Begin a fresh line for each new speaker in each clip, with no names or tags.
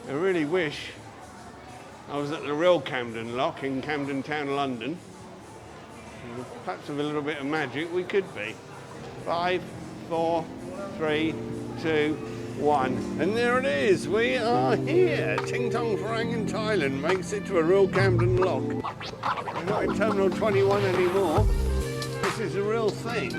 I really wish I was at the real Camden Lock in Camden Town, London. Perhaps with a little bit of magic, we could be. 5, 4, 3, 2, 1. And there it is, we are here. Ting Tong Farang in Thailand makes it to a real Camden Lock. We're not in Terminal 21 anymore. This is a real thing.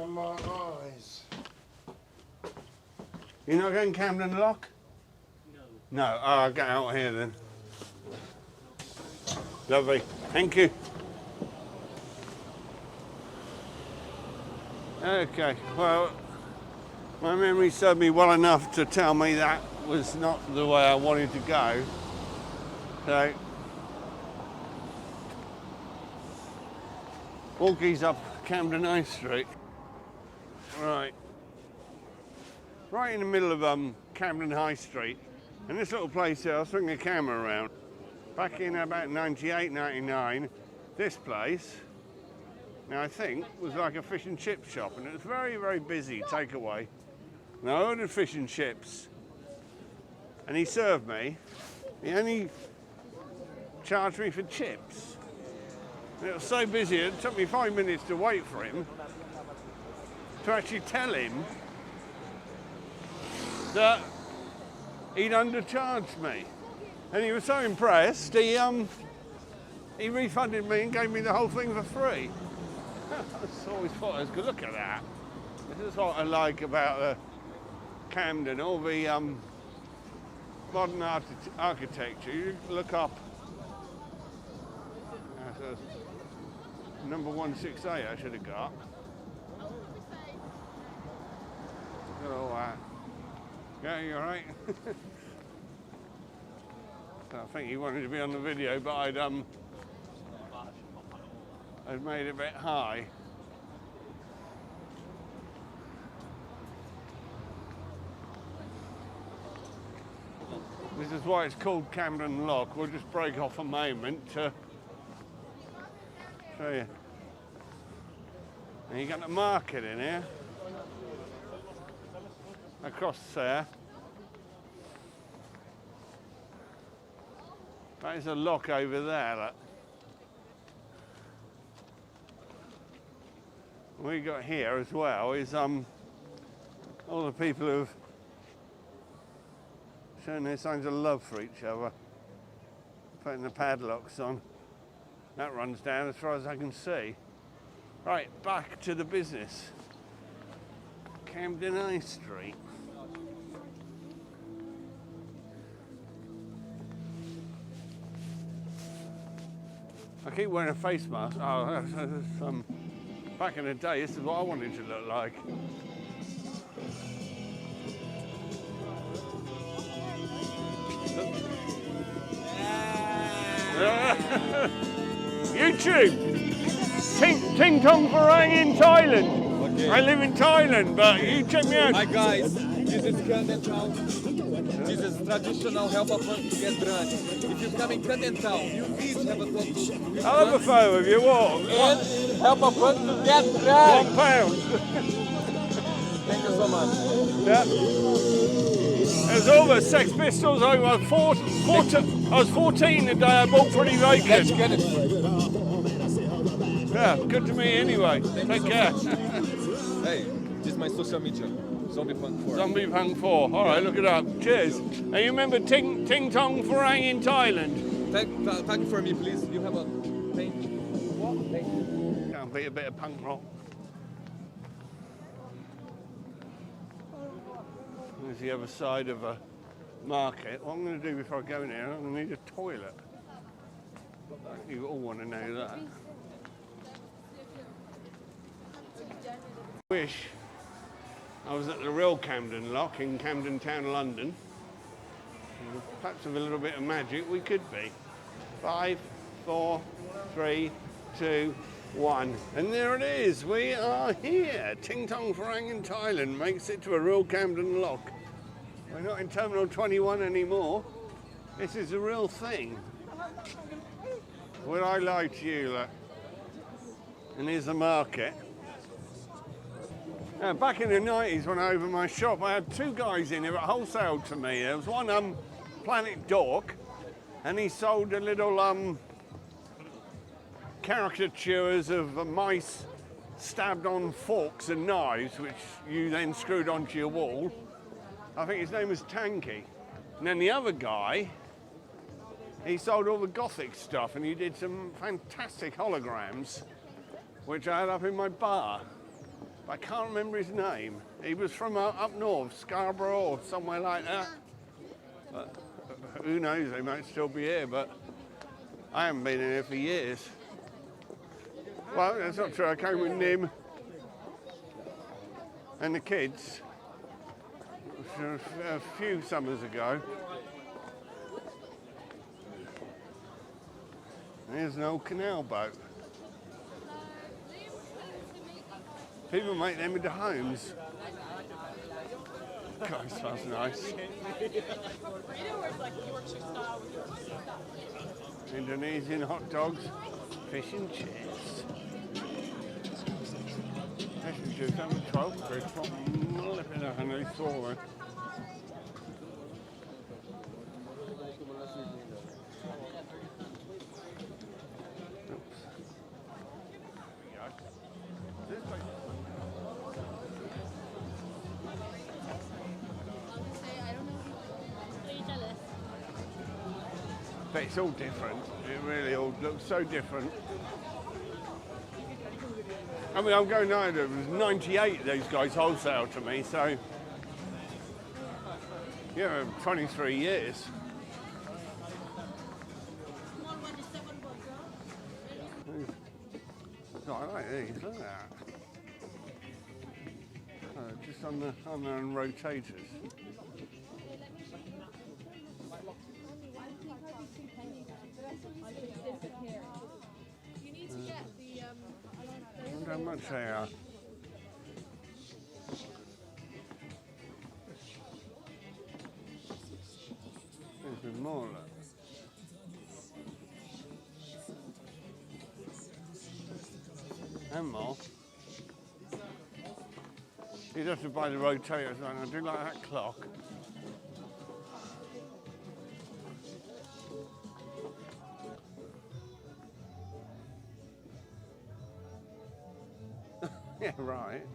My eyes. You're not going Camden Lock? No. No, oh, I'll get out here then. Lovely, thank you. Okay, well, my memory served me well enough to tell me that was not the way I wanted to go. So, walkies up Camden High Street. Right in the middle of Camden High Street, and this little place here, I'll swing the camera around. Back in about 98, 99, this place, now I think, was like a fish and chip shop, and it was very, very busy, takeaway. And I ordered fish and chips, and he served me. He only charged me for chips. And it was so busy, it took me 5 minutes to wait for him to actually tell him that he'd undercharged me. And he was so impressed, he refunded me and gave me the whole thing for free. I always thought I was good. Look at that. This is what I like about Camden, all the modern architecture. You look up, number 168 I should have got. Look at all that. Yeah, you all right? So I think he wanted to be on the video, but I'd made it a bit high. This is why it's called Camden Lock. We'll just break off a moment to show you. And you got the market in here. Across there. That is a lock over there, look. What we got here as well is all the people who've shown their signs of love for each other. Putting the padlocks on. That runs down as far as I can see. Right, back to the business. Camden High Street. I keep wearing a face mask. Oh, back in the day, this is what I wanted to look like. YouTube! Ting Tong Farang in Thailand. Okay. I live in Thailand, but you check me out.
Hi guys, this is Camden Town. This is traditional help up to get brunch. If you come in Camden Town, you please have a photo.
I'll have a photo of you, what?
And help a friend to get right.
£1.
Thank you so much.
Yeah. There's all the Sex Pistols. I was 14 the day I bought Pretty
Let's
Vacant.
get it.
Yeah, good to me anyway. Take care.
Hey, this is my social media. Zombie Punk 4.
Zombie Punk 4. All right, look it up. Cheers. Now you remember Ting Tong Farang in Thailand?
Thank you for me, please. You have a paint. What? Thank you.
Can't beat a bit of punk rock. There's the other side of a market. What I'm going to do before I go in here, I'm going to need a toilet. You all want to know that. Wish I was at the real Camden Lock in Camden Town, London. Perhaps with a little bit of magic, we could be. 5, 4, 3, 2, 1. And there it is. We are here. Ting Tong Farang in Thailand makes it to a real Camden Lock. We're not in Terminal 21 anymore. This is a real thing. Would I lie to you, look? And here's the market. Now, back in the 90s when I opened my shop, I had 2 guys in here that wholesaled to me. There was one Planet Dork, and he sold a little caricatures of mice stabbed on forks and knives, which you then screwed onto your wall. I think his name was Tanky. And then the other guy, he sold all the Gothic stuff, and he did some fantastic holograms, which I had up in my bar. I can't remember his name. He was from up north, Scarborough or somewhere like that. But who knows, they might still be here, but I haven't been in here for years. Well, that's not true. I came with Nim and the kids a few summers ago. There's an old canal boat. People make them into homes. God, it smells nice. Indonesian hot dogs, fish and chips. Fish and chips, that was 12 quid. Flipping a honey swallow. But it's all different. It really all looks so different. I mean, I'm going now, it was 98 those guys wholesale to me, so, yeah, 23 years. Oh, I like these, look at that. Just on the rotators.
You need to get the
I wonder how much they are. There's more. Look. And more. You'd have to buy the rotators, and I do like that clock. Yeah, right.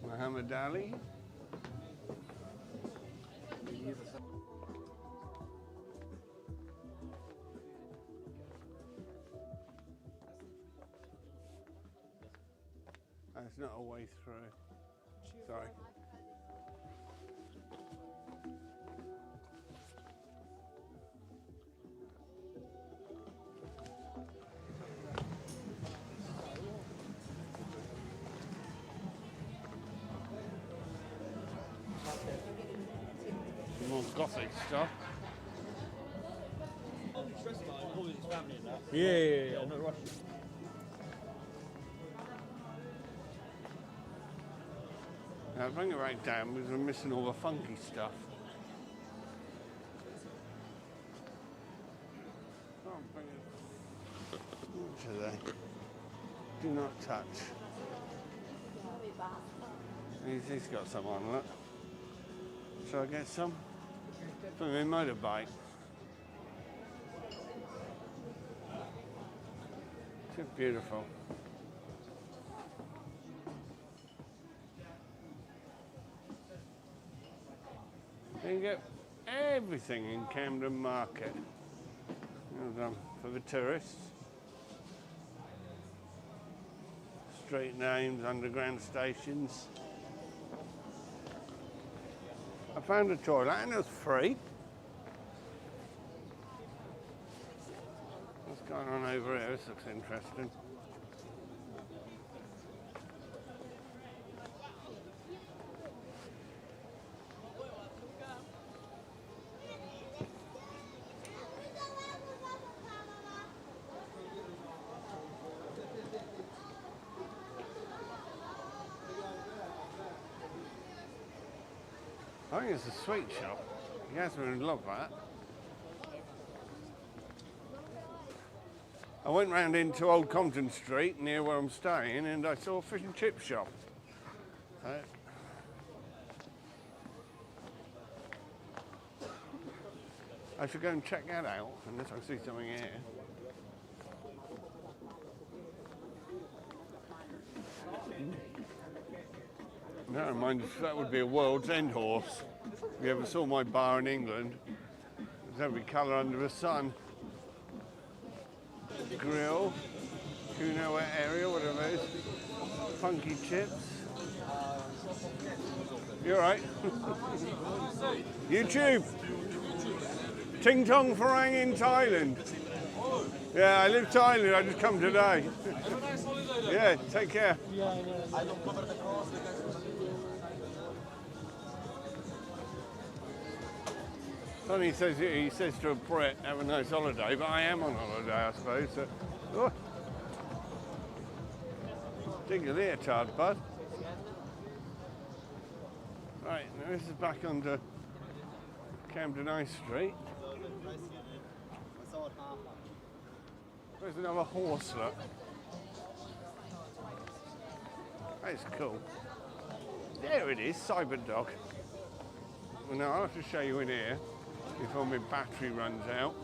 Muhammad Ali. That's not a way through. Sorry. More Gothic stuff.
Yeah. I'm not rushing.
Bring it right down because we're missing all the funky stuff. What are they? Do not touch. He's got some on, look. Shall I get some? For my motorbike. Too beautiful. You can get everything in Camden Market. Well done for the tourists. Street names, underground stations. I found a toilet and it was free. What's going on over here? This looks interesting. I think it's a sweet shop. You guys would love that. I went round into Old Compton Street near where I'm staying and I saw a fish and chip shop. I should go and check that out unless I see something here. That reminds me, that would be a World's End horse. If you ever saw my bar in England, there's every colour under the sun. Grill, Kuno area, whatever it is. Funky chips. You alright? YouTube! Ting Tong Farang in Thailand. Yeah, I live Thailand, I just come today. Yeah, take care. Funny, he says to a Brit, have a nice holiday, but I am on holiday, I suppose. So, oh. Dig your leotard, bud. Right, now this is back onto Camden High Street. There's another horse, look. That's cool. There it is, Cyberdog. Well, now I'll have to show you in here before my battery runs out.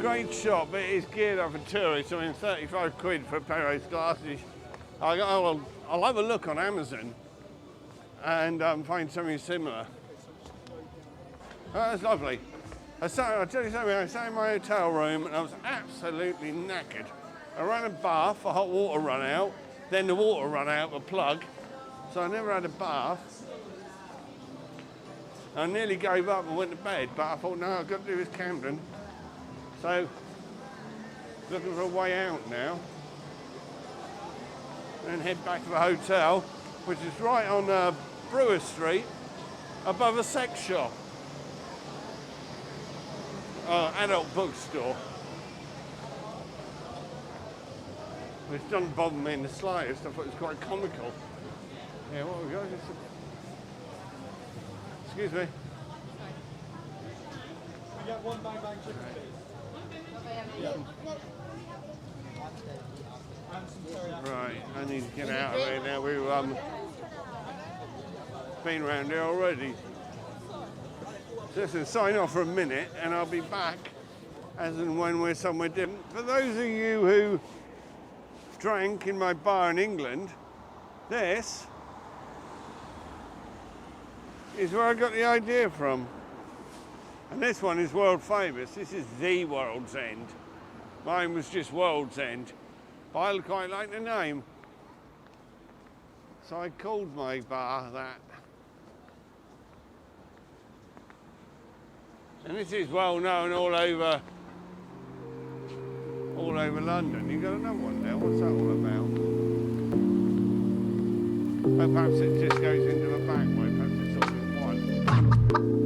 great shop, but it is geared up for tourists. I mean, 35 quid for a pair of those glasses. I'll have a look on Amazon and find something similar. Oh, that's lovely. I'll tell you something, I sat in my hotel room and I was absolutely knackered. I ran a bath, the hot water ran out, then the water ran out, the plug, so I never had a bath. I nearly gave up and went to bed, but I thought, no, I've got to do this Camden. So, looking for a way out now. And head back to the hotel, which is right on Brewer Street, above a sex shop. Adult bookstore. Which doesn't bother me in the slightest. I thought it was quite comical. Yeah, what have we got? Excuse me.
We got one bang chicken, please. Yeah. And some teriyaki.
Right, I need to get out of here now. We've been around here already. Just to sign off for a minute and I'll be back as and when we're somewhere different. For those of you who drank in my bar in England, this is where I got the idea from. And this one is world famous. This is the World's End. Mine was just World's End, but I quite like the name. So I called my bar that. And this is well known all over London. You've got another one there. What's that all about? Oh, perhaps it just goes into the back way. Perhaps it's all in one.